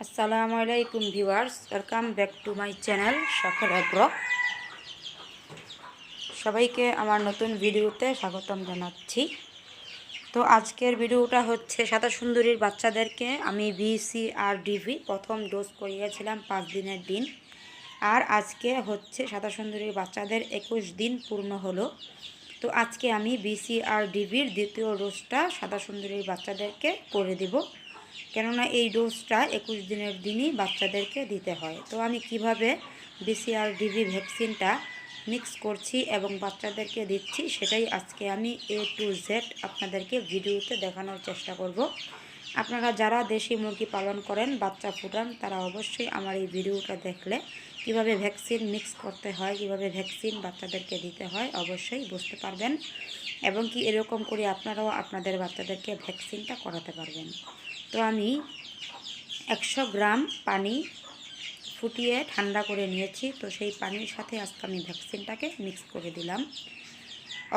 আসসালামু আলাইকুম viewers, welcome back to my channel শখের এগ্রো। সবাইকে আমার নতুন ভিডিওতে স্বাগতম জানাচ্ছি। তো আজকের ভিডিওটা হচ্ছে সাদা সুন্দরীর বাচ্চাদেরকে আমি BCR-DV প্রথম ডোজ করিয়েছিলাম 5 দিনের দিন, আর আজকে হচ্ছে সাদা সুন্দরীর বাচ্চাদের 21 দিন পূর্ণ হলো। তো আজকে আমি BCR-DVর দ্বিতীয় ডোজটা সাদা সুন্দরীর বাচ্চাদেরকে করে দেব, কেননা এই ডোজটা 21 দিনের দিনই বাচ্চাদেরকে দিতে হয়। তো আমি কিভাবে BCR-DV ভ্যাকসিনটা মিক্স করছি এবং বাচ্চাদেরকে দিচ্ছি সেটাই আজকে আমি A to Z আপনাদেরকে ভিডিওতে দেখানোর চেষ্টা করব। আপনারা যারা দেশি মুরগি পালন করেন, বাচ্চা ফুটান, তারা অবশ্যই আমার এই ভিডিওটা দেখলে কিভাবে ভ্যাকসিন মিক্স করতে হয়, কিভাবে ভ্যাকসিন বাচ্চাদেরকে দিতে হয় অবশ্যই বুঝতে পারবেন, এবং কি এরকম করে আপনারাও আপনাদের বাচ্চাদেরকে ভ্যাকসিনটা করাতে পারবেন। তো আমি 100 গ্রাম পানি ফুটিয়ে ঠান্ডা করে নিয়েছি। তো সেই পানির সাথে আজকে আমি ভ্যাকসিনটাকে মিক্স করে দিলাম।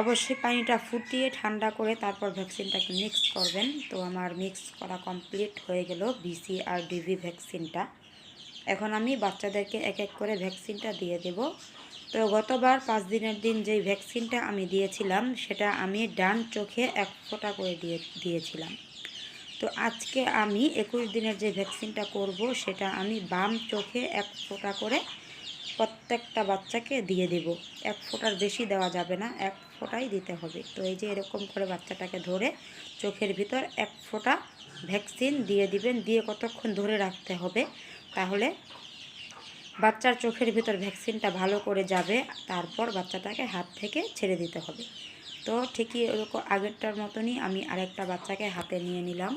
অবশ্যই পানিটা ফুটিয়ে ঠান্ডা করে তারপর ভ্যাকসিনটাকে মিক্স করবেন। তো আমার মিক্স করা কমপ্লিট হয়ে গেল BCR-DV ভ্যাকসিনটা। এখন আমি বাচ্চাদেরকে এক এক করে ভ্যাকসিনটা দিয়ে দেব। তো গতবার 5 দিনের দিন যেই ভ্যাকসিনটা আমি দিয়েছিলাম সেটা আমি ডান চোখে 1 ফোঁটা করে দিয়েছিলাম। তো আজকে আমি 21 দিনের যে ভ্যাকসিনটা করব সেটা আমি বাম চোখে 1 ফোঁটা করে প্রত্যেকটা বাচ্চাকে দিয়ে দেব। 1 ফোঁটার বেশি দেওয়া যাবে না, 1 ফোঁটাই দিতে হবে। তো এই যে এরকম করে বাচ্চাটাকে ধরে চোখের ভিতর 1 ফোঁটা ভ্যাকসিন দিয়ে দিবেন। দিয়ে কতক্ষণ ধরে রাখতে হবে, তাহলে বাচ্চার চোখের ভিতর ভ্যাকসিনটা ভালো করে যাবে। তারপর বাচ্চাটাকে হাত থেকে ছেড়ে দিতে হবে। তো ঠিকই এরকম আগেরটার মতনই আমি আরেকটা বাচ্চাকে হাতে নিয়ে নিলাম।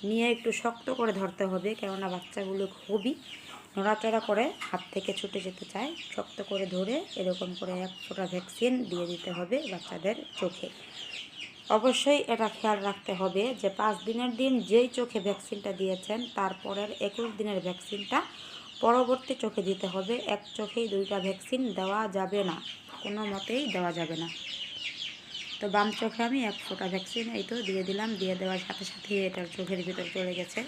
নিয়ে একটু শক্ত করে ধরতে হবে, কেননা বাচ্চাগুলো খুবই নড়াচড়া করে হাত থেকে ছুটে যেতে চায়। শক্ত করে ধরে এরকম করে 1 ফোঁটা ভ্যাকসিন দিয়ে দিতে হবে বাচ্চাদের চোখে। অবশ্যই এটা খেয়াল রাখতে হবে যে 5 দিনের দিন যেই চোখে ভ্যাকসিনটা দিয়েছেন তারপরের 21 দিনের ভ্যাকসিনটা পরবর্তী চোখে দিতে হবে। এক চোখেই 2টা ভ্যাকসিন দেওয়া যাবে না, কোনো মতেই দেওয়া যাবে না। তো বাম চোখে আমি 1 ফোঁটা ভ্যাকসিন এই তো দিয়ে দিলাম। দিয়ে দেওয়ার সাথে সাথে এটার চোখের ভিতর চলে গেছে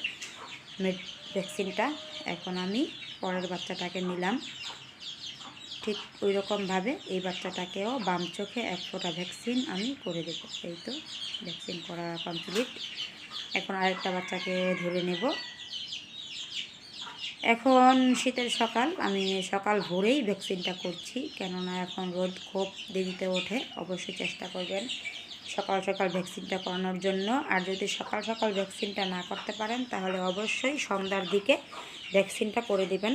ভ্যাকসিনটা। এখন আমি পরের বাচ্চাটাকে নিলাম। ঠিক ওই রকমভাবে এই বাচ্চাটাকেও বাম চোখে 1 ফোঁটা ভ্যাকসিন আমি করে দেব। এই তো ভ্যাকসিন করা কমপ্লিট। এখন আরেকটা বাচ্চাকে ধরে নেব। এখন শীতের সকাল, আমি সকাল ভোরেই ভ্যাকসিনটা করছি, কেননা এখন রোদ খুব দেরিতে ওঠে। অবশ্যই চেষ্টা করবেন সকাল সকাল ভ্যাকসিনটা করানোর জন্য। আর যদি সকাল সকাল ভ্যাকসিনটা না করতে পারেন তাহলে অবশ্যই সন্ধ্যার দিকে ভ্যাকসিনটা করে দিবেন,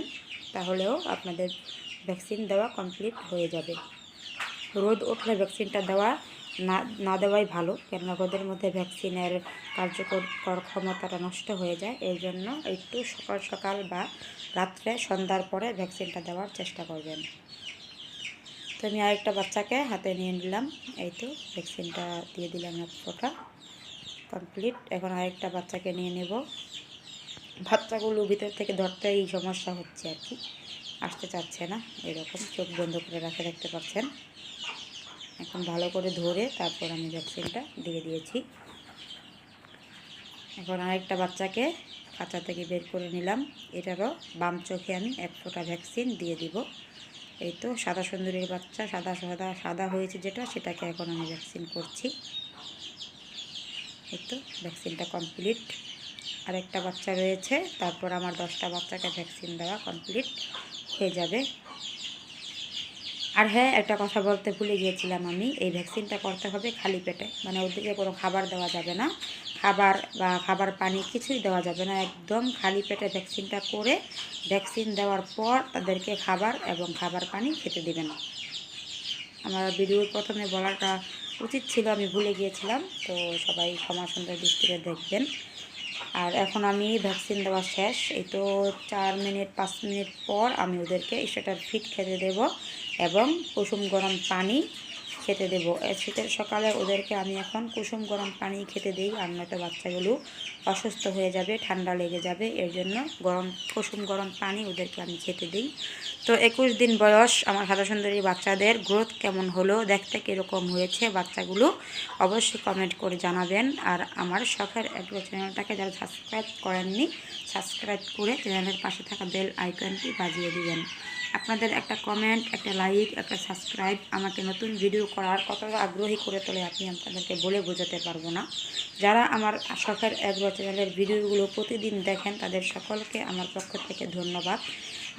তাহলেও আপনাদের ভ্যাকসিন দেওয়া কমপ্লিট হয়ে যাবে। রোদ উঠলে ভ্যাকসিনটা দেওয়া না দেওয়াই ভালো, কেননা রোদের মধ্যে ভ্যাকসিনের কার্যকর ক্ষমতাটা নষ্ট হয়ে যায়। এই জন্য একটু সকাল সকাল বা রাত্রে সন্ধ্যার পরে ভ্যাকসিনটা দেওয়ার চেষ্টা করবেন। তো আমি আরেকটা বাচ্চাকে হাতে নিয়ে নিলাম। এই তো ভ্যাকসিনটা দিয়ে দিলাম 1 ফোঁটা কমপ্লিট। এখন আরেকটা বাচ্চাকে নিয়ে নেব। বাচ্চাগুলো ভিতর থেকে ধরতেই সমস্যা হচ্ছে আর কি, আসতে চাচ্ছে না, এরকম চোখ বন্ধ করে দেখতে পাচ্ছেন। এখন ভালো করে ধরে তারপর আমি ভ্যাকসিনটা দিয়ে দিয়েছি। এখন আরেকটা বাচ্চাকে খাঁচা থেকে বের করে নিলাম। এটারও বাম চোখে আমি 1 ফোঁটা ভ্যাকসিন দিয়ে দিব। এই তো সাদা সুন্দরীর বাচ্চা, সাদা হয়েছে যেটা, সেটাকে এখন আমি ভ্যাকসিন করছি। এই তো ভ্যাকসিনটা কমপ্লিট। আরেকটা বাচ্চা রয়েছে, তারপর আমার 10টা বাচ্চাকে ভ্যাকসিন দেওয়া কমপ্লিট হয়ে যাবে। আর হ্যাঁ, একটা কথা বলতে ভুলে গিয়েছিলাম, আমি এই ভ্যাকসিনটা করতে হবে খালি পেটে, মানে ওদিকে কোনো খাবার দেওয়া যাবে না, খাবার বা খাবার পানি কিছুই দেওয়া যাবে না। একদম খালি পেটে ভ্যাকসিনটা করে ভ্যাকসিন দেওয়ার পর তাদেরকে খাবার এবং খাবার পানি খেতে দেবেন। আমার ভিডিওর প্রথমে বলাটা উচিত ছিল, আমি ভুলে গিয়েছিলাম। তো সবাই ক্ষমা সুন্দর দৃষ্টিতে দেখবেন। আর এখন আমি ভ্যাকসিন দেওয়া শেষ। এই তো 4 মিনিট 5 মিনিট পর আমি ওদেরকে স্টার্টার ফিড খেতে দেব এবং কুসুম গরম পানি খেতে দেব। শীতের সকালে ওদেরকে আমি এখন কুসুম গরম পানি খেতে দিই, আর নয়তো বাচ্চাগুলো অসুস্থ হয়ে যাবে, ঠান্ডা লেগে যাবে। এর জন্য কুসুম গরম পানি ওদেরকে আমি খেতে দিই। তো 21 দিন বয়স আমার সাদা সুন্দরী বাচ্চাদের গ্রোথ কেমন হলো, দেখতে কীরকম হয়েছে বাচ্চাগুলো, অবশ্যই কমেন্ট করে জানাবেন। আর আমার শখের এগ্রো চ্যানেলটাকে যারা সাবস্ক্রাইব করেননি, সাবস্ক্রাইব করে চ্যানেলের পাশে থাকা বেল আইকনটি বাজিয়ে দিবেন। আপনাদের একটা কমেন্ট, একটা লাইক, একটা সাবস্ক্রাইব আমাকে নতুন ভিডিও করার কতটা আগ্রহী করে তোলে আপনি আপনাদেরকে বলে বোঝাতে পারবো না। যারা আমার শখের এগ্রো চ্যানেলের ভিডিওগুলো প্রতিদিন দেখেন তাদের সকলকে আমার পক্ষ থেকে ধন্যবাদ।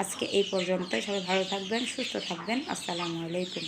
আজকে এই পর্যন্তই। সবাই ভালো থাকবেন, সুস্থ থাকবেন। আসসালামু আলাইকুম।